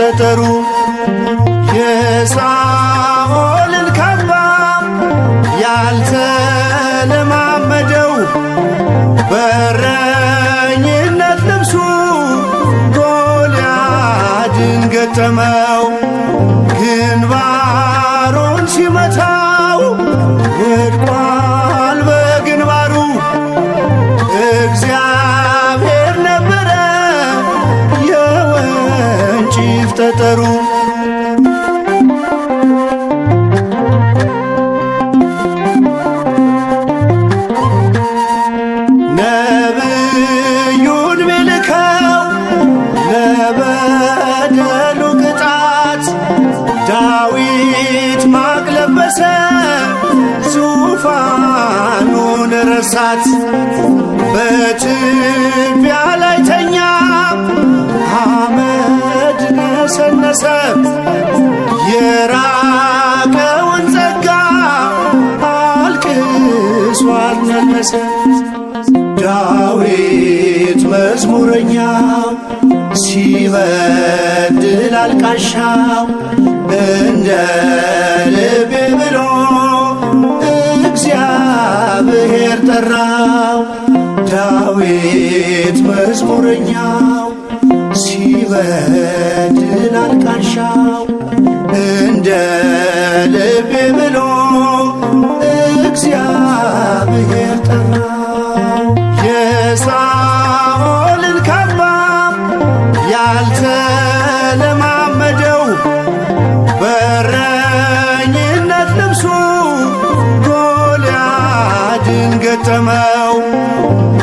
ጠጠሩ የሳኦልን ካባ ያልተለማመደው በረኝነት ልብሱ ጎልያድን ገጠመው። ግንባሩን ሲመታው ወድቋል በግንባሩ። እግዚአብሔር ነበረ የወንጭፍ ጠጠሩ። ነብዩን ቢልከው ለበደሉ ቅጣት ዳዊት ማቅ ለበሰ ዙፋኑን ረሳት። በትቢያ ላይ ተኛ አመድ ነሰነሰ። የራቀውን ጸጋ አልቅሶ አልመለሰ። ዳዊት መዝሙረኛው ሲበድል አልቃሻው እንደ ልቤ ብሎ እግዚአብሔር ጠራው። ዳዊት መዝሙረኛው ሲበድል አልቃሻው እንደ ልቤ ብሎ እግዚአብሔር ጠራው። የሳኦልን ካባ ያልተለማመደው በረኝነት ልብሱ ጎልያድን ገጠመው።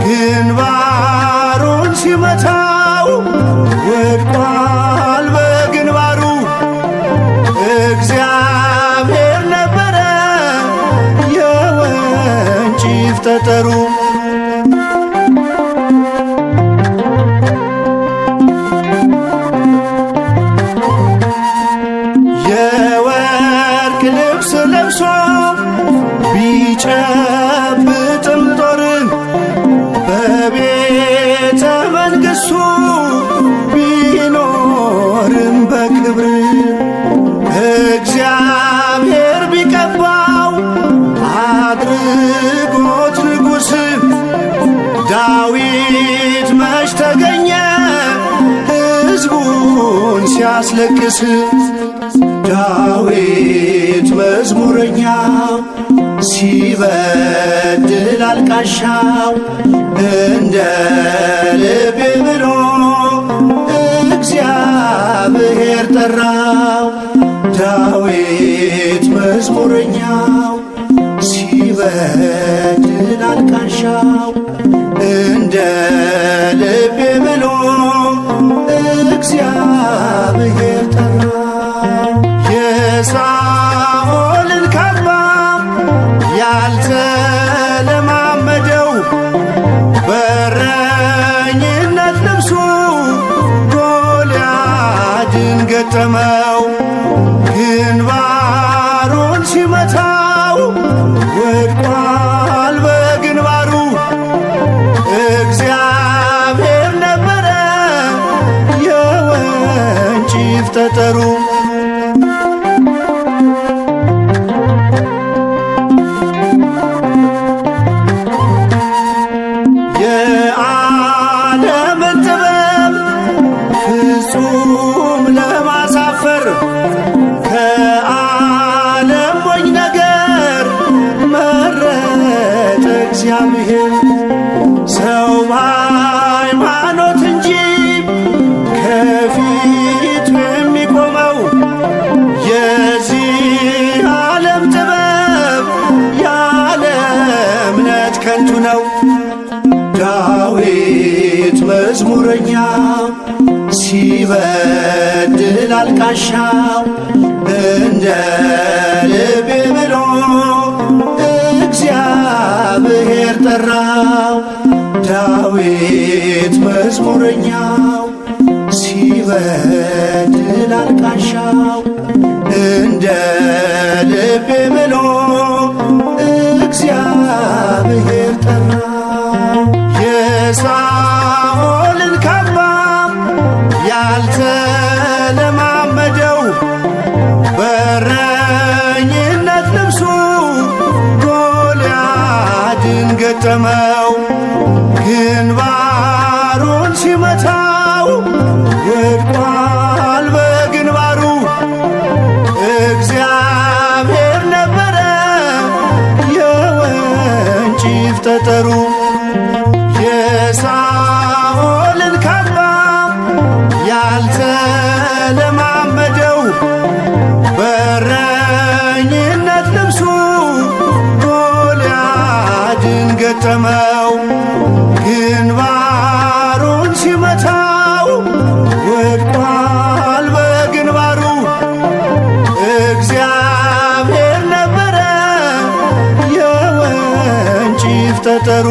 ግንባሩን ሲመታው ወድቋል በግንባሩ። እግዚአብሔር ነበረ የወንጭፍ ጠጠሩ። የወርቅ ልብስ ለብሶ ቢጨብጥም ጦርን በቤተ መንግሥቱ ቢኖርም በክብር እግዚአብሔር ቢቀባው አድርጎት ንጉሥ ዳዊት መች ተገኘ ሕዝቡን ሲያስለቅስ። ዳዊት መዝሙረኛው ሲበድል አልቃሻው እንደ ልቤ ብሎ እግዚአብሔር ጠራው። ዳዊት መዝሙረኛው ሲበድል አልቃሻው እንደ ልቤ ብሎ እግዚአብሔር ጠራው። የሳኦልን ካባ ያልተለማመደው በረኝነት ልብሱ ጎልያድን ገጠመው። ግንባሩን ሲመታው ወድቋል በግንባሩ። እግዚአብሔር ነበረ የወንጭፍ ጠጠሩ። የዓለምን ጥበብ ፍጹም ለማሳፈር ከዓለም ሞኝ ነገር መረጠ እግዚአብሔር። ሰው በሃይማኖት እንጂ ከፊቱ የሚቆመው የዚህ ዓለም ጥበብ ያለ እምነት ከንቱ ነው። ዳዊት መዝሙረኛው ሲበድል አልቃሻው እንደ ልቤ ብሎ እግዚአብሔር ጠራው። ዳዊት መዝሙረኛው ሲበድል አልቃሻው እንደ ልቤ ብሎ እግዚአብሔር ጠራው። የሳኦልን ካባ ያልተለማ ገጠመው ግንባሩን ሲመታው ወድቋል በግንባሩ። እግዚአብሔር ነበረ የወንጭፍ ጠጠሩ የሳኦልን ካባ ያልተለማመደው በረኝነት ልብሱ ጎልያድን ገጠመው ግንባሩን ሲመታው ወድቋል በግንባሩ። እግዚአብሔር ነበረ የወንጭፍ ጠጠሩ